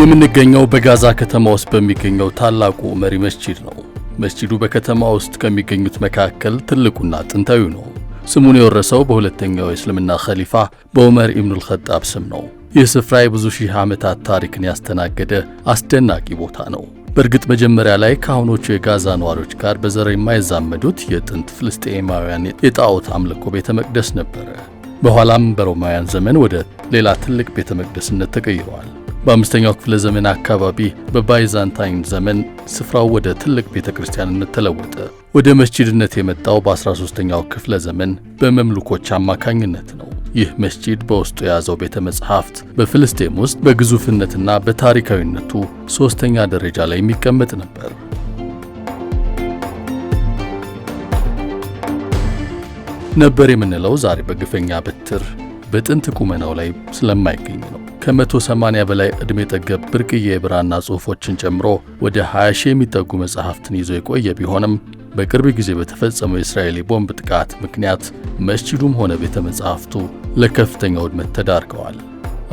የምንገኘው በጋዛ ከተማ ውስጥ በሚገኘው ታላቁ ዑመሪ መስጂድ ነው። መስጂዱ በከተማ ውስጥ ከሚገኙት መካከል ትልቁና ጥንታዊው ነው። ስሙን የወረሰው በሁለተኛው የእስልምና ኸሊፋ በዑመር ኢብኑል ኸጣብ ስም ነው። ይህ ስፍራ የብዙ ሺህ ዓመታት ታሪክን ያስተናገደ አስደናቂ ቦታ ነው። በእርግጥ መጀመሪያ ላይ ከአሁኖቹ የጋዛ ነዋሪዎች ጋር በዘር የማይዛመዱት የጥንት ፍልስጤማውያን የጣዖት አምልኮ ቤተ መቅደስ ነበረ። በኋላም በሮማውያን ዘመን ወደ ሌላ ትልቅ ቤተ መቅደስነት ተቀይረዋል። በአምስተኛው ክፍለ ዘመን አካባቢ በባይዛንታይን ዘመን ስፍራው ወደ ትልቅ ቤተ ክርስቲያንነት ተለወጠ። ወደ መስጂድነት የመጣው በ13ኛው ክፍለ ዘመን በመምሉኮች አማካኝነት ነው። ይህ መስጂድ በውስጡ የያዘው ቤተ መጻሕፍት በፍልስጤም ውስጥ በግዙፍነትና በታሪካዊነቱ ሶስተኛ ደረጃ ላይ የሚቀመጥ ነበር። ነበር የምንለው ዛሬ በግፈኛ በትር በጥንት ቁመናው ላይ ስለማይገኝ ነው። ከ180 በላይ ዕድሜ ጠገብ ብርቅዬ የብራና ጽሑፎችን ጨምሮ ወደ 20 ሺህ የሚጠጉ መጻሕፍትን ይዞ የቆየ ቢሆንም በቅርብ ጊዜ በተፈጸመው የእስራኤል ቦምብ ጥቃት ምክንያት መስጂዱም ሆነ ቤተ መጻሕፍቱ ለከፍተኛ ውድመት ተዳርገዋል።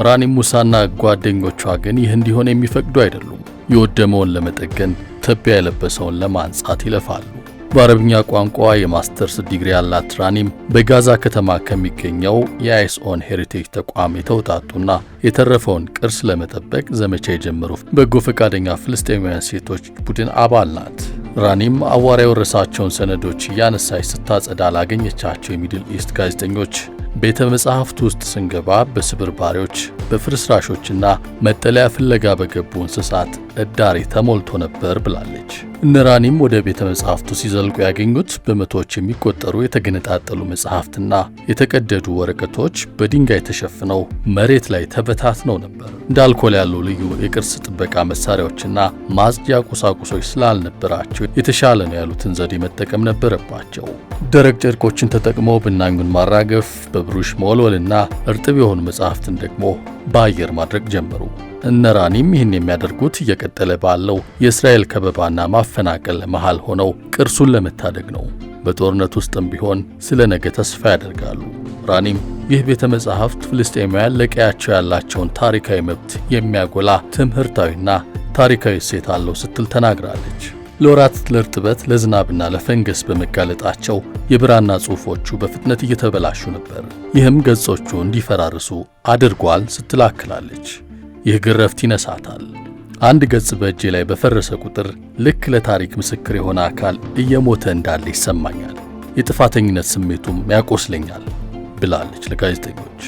ራኒም ሙሳና ጓደኞቿ ግን ይህ እንዲሆን የሚፈቅዱ አይደሉም። የወደመውን ለመጠገን ትቢያ የለበሰውን ለማንጻት ይለፋሉ። በአረብኛ ቋንቋ የማስተርስ ዲግሪ ያላት ራኒም በጋዛ ከተማ ከሚገኘው የአይስኦን ሄሪቴጅ ተቋም የተውጣጡና የተረፈውን ቅርስ ለመጠበቅ ዘመቻ የጀመሩ በጎ ፈቃደኛ ፍልስጤማውያን ሴቶች ቡድን አባል ናት። ራኒም አዋራ የወረሳቸውን ሰነዶች እያነሳች ስታጸዳ ላገኘቻቸው የሚድል ኢስት ጋዜጠኞች ቤተ መጻሕፍት ውስጥ ስንገባ በስብርባሪዎች በፍርስራሾችና መጠለያ ፍለጋ በገቡ እንስሳት እዳሪ ተሞልቶ ነበር ብላለች። እነ ራኒም ወደ ቤተ መጻሕፍቱ ሲዘልቁ ያገኙት በመቶዎች የሚቆጠሩ የተገነጣጠሉ መጻሕፍትና የተቀደዱ ወረቀቶች በድንጋይ ተሸፍነው መሬት ላይ ተበታትነው ነበር። እንደ አልኮል ያሉ ልዩ የቅርስ ጥበቃ መሳሪያዎችና ማጽጃ ቁሳቁሶች ስላልነበራቸው የተሻለ ነው ያሉትን ዘዴ መጠቀም ነበረባቸው። ደረቅ ጨርቆችን ተጠቅመው ብናኙን ማራገፍ፣ በብሩሽ መወልወልና እርጥብ የሆኑ መጻሕፍትን ደግሞ በአየር ማድረግ ጀመሩ። እነ ራኒም ይህን የሚያደርጉት እየቀጠለ ባለው የእስራኤል ከበባና ማፈናቀል መሃል ሆነው ቅርሱን ለመታደግ ነው። በጦርነት ውስጥም ቢሆን ስለ ነገ ተስፋ ያደርጋሉ። ራኒም ይህ ቤተ መጻሕፍት ፍልስጤማውያን ለቀያቸው ያላቸውን ታሪካዊ መብት የሚያጎላ ትምህርታዊና ታሪካዊ እሴት አለው ስትል ተናግራለች። ለወራት ለእርጥበት ለዝናብና ለፈንገስ በመጋለጣቸው የብራና ጽሑፎቹ በፍጥነት እየተበላሹ ነበር። ይህም ገጾቹ እንዲፈራርሱ አድርጓል ስትል አክላለች። ይህ ግረፍት ይነሳታል። አንድ ገጽ በእጄ ላይ በፈረሰ ቁጥር ልክ ለታሪክ ምስክር የሆነ አካል እየሞተ እንዳለ ይሰማኛል፣ የጥፋተኝነት ስሜቱም ያቆስለኛል ብላለች ለጋዜጠኞች።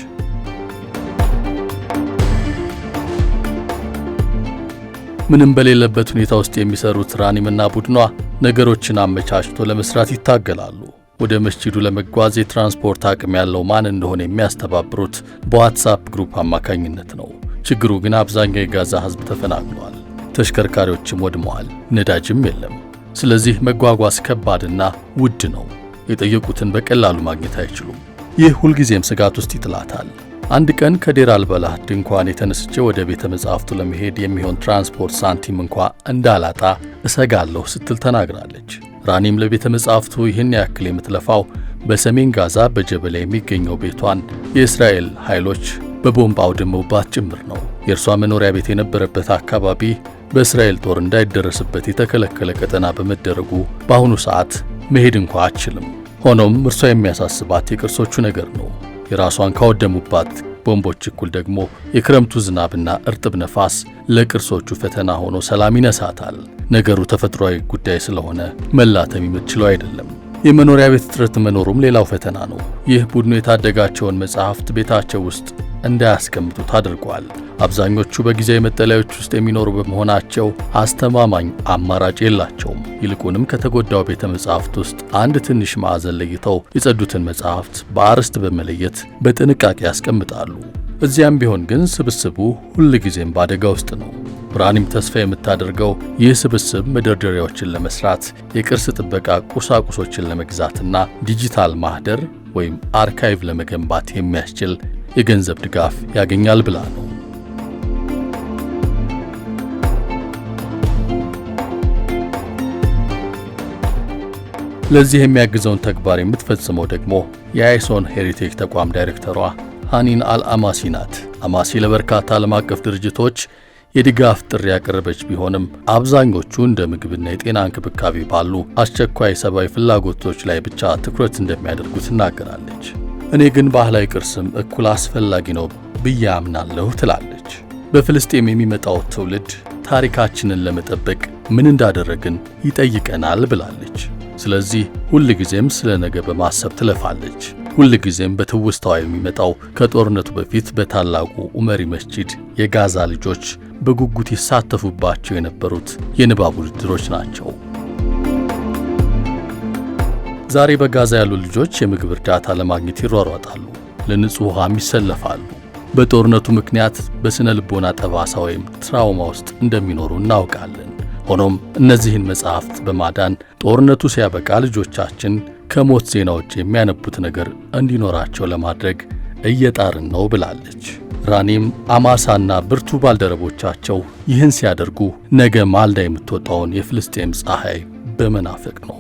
ምንም በሌለበት ሁኔታ ውስጥ የሚሰሩት ራኒምና ቡድኗ ነገሮችን አመቻችቶ ለመስራት ይታገላሉ። ወደ መስጂዱ ለመጓዝ የትራንስፖርት አቅም ያለው ማን እንደሆነ የሚያስተባብሩት በዋትስአፕ ግሩፕ አማካኝነት ነው። ችግሩ ግን አብዛኛው የጋዛ ሕዝብ ተፈናቅሏል፣ ተሽከርካሪዎችም ወድመዋል፣ ነዳጅም የለም። ስለዚህ መጓጓዝ ከባድና ውድ ነው። የጠየቁትን በቀላሉ ማግኘት አይችሉም። ይህ ሁልጊዜም ስጋት ውስጥ ይጥላታል። አንድ ቀን ከዴር አልበላህ ድንኳን የተነስቼ ወደ ቤተ መጻሕፍቱ ለመሄድ የሚሆን ትራንስፖርት ሳንቲም እንኳ እንዳላጣ እሰጋለሁ ስትል ተናግራለች። ራኒም ለቤተ መጻሕፍቱ ይህን ያክል የምትለፋው በሰሜን ጋዛ በጀበላ የሚገኘው ቤቷን የእስራኤል ኃይሎች በቦምብ አውድመውባት ጭምር ነው። የእርሷ መኖሪያ ቤት የነበረበት አካባቢ በእስራኤል ጦር እንዳይደረስበት የተከለከለ ቀጠና በመደረጉ በአሁኑ ሰዓት መሄድ እንኳ አትችልም። ሆኖም እርሷ የሚያሳስባት የቅርሶቹ ነገር ነው። የራሷን ካወደሙባት ቦምቦች እኩል ደግሞ የክረምቱ ዝናብና እርጥብ ነፋስ ለቅርሶቹ ፈተና ሆኖ ሰላም ይነሳታል። ነገሩ ተፈጥሯዊ ጉዳይ ስለሆነ መላተም የምትችለው አይደለም። የመኖሪያ ቤት እጥረት መኖሩም ሌላው ፈተና ነው። ይህ ቡድኑ የታደጋቸውን መጻሕፍት ቤታቸው ውስጥ እንዳያስቀምጡት አድርጓል። አብዛኞቹ በጊዜያዊ መጠለያዎች ውስጥ የሚኖሩ በመሆናቸው አስተማማኝ አማራጭ የላቸውም። ይልቁንም ከተጎዳው ቤተ መጻሕፍት ውስጥ አንድ ትንሽ ማዕዘን ለይተው የጸዱትን መጻሕፍት በአርዕስት በመለየት በጥንቃቄ ያስቀምጣሉ። እዚያም ቢሆን ግን ስብስቡ ሁልጊዜም በአደጋ ውስጥ ነው። ራኒም ተስፋ የምታደርገው ይህ ስብስብ መደርደሪያዎችን ለመስራት፣ የቅርስ ጥበቃ ቁሳቁሶችን ለመግዛትና ዲጂታል ማህደር ወይም አርካይቭ ለመገንባት የሚያስችል የገንዘብ ድጋፍ ያገኛል ብላ ነው። ለዚህ የሚያግዘውን ተግባር የምትፈጽመው ደግሞ የአይሶን ሄሪቴጅ ተቋም ዳይሬክተሯ ሃኒን አልአማሲ ናት። አማሲ ለበርካታ ዓለም አቀፍ ድርጅቶች የድጋፍ ጥሪ ያቀረበች ቢሆንም አብዛኞቹ እንደ ምግብና የጤና እንክብካቤ ባሉ አስቸኳይ ሰብአዊ ፍላጎቶች ላይ ብቻ ትኩረት እንደሚያደርጉ ትናገራለች። እኔ ግን ባህላዊ ቅርስም እኩል አስፈላጊ ነው ብዬ አምናለሁ ትላለች። በፍልስጤም የሚመጣው ትውልድ ታሪካችንን ለመጠበቅ ምን እንዳደረግን ይጠይቀናል ብላለች። ስለዚህ ሁልጊዜም ስለ ነገ በማሰብ ትለፋለች። ሁልጊዜም በትውስታዋ የሚመጣው ከጦርነቱ በፊት በታላቁ ዑመሪ መስጂድ የጋዛ ልጆች በጉጉት ይሳተፉባቸው የነበሩት የንባብ ውድድሮች ናቸው። ዛሬ በጋዛ ያሉ ልጆች የምግብ እርዳታ ለማግኘት ይሯሯጣሉ፣ ለንጹህ ውሃም ይሰለፋሉ። በጦርነቱ ምክንያት በስነ ልቦና ጠባሳ ወይም ትራውማ ውስጥ እንደሚኖሩ እናውቃለን። ሆኖም እነዚህን መጽሐፍት በማዳን ጦርነቱ ሲያበቃ ልጆቻችን ከሞት ዜና ውጭ የሚያነቡት ነገር እንዲኖራቸው ለማድረግ እየጣርን ነው ብላለች። ራኒም አማሳና ብርቱ ባልደረቦቻቸው ይህን ሲያደርጉ ነገ ማልዳ የምትወጣውን የፍልስጤም ፀሐይ በመናፈቅ ነው።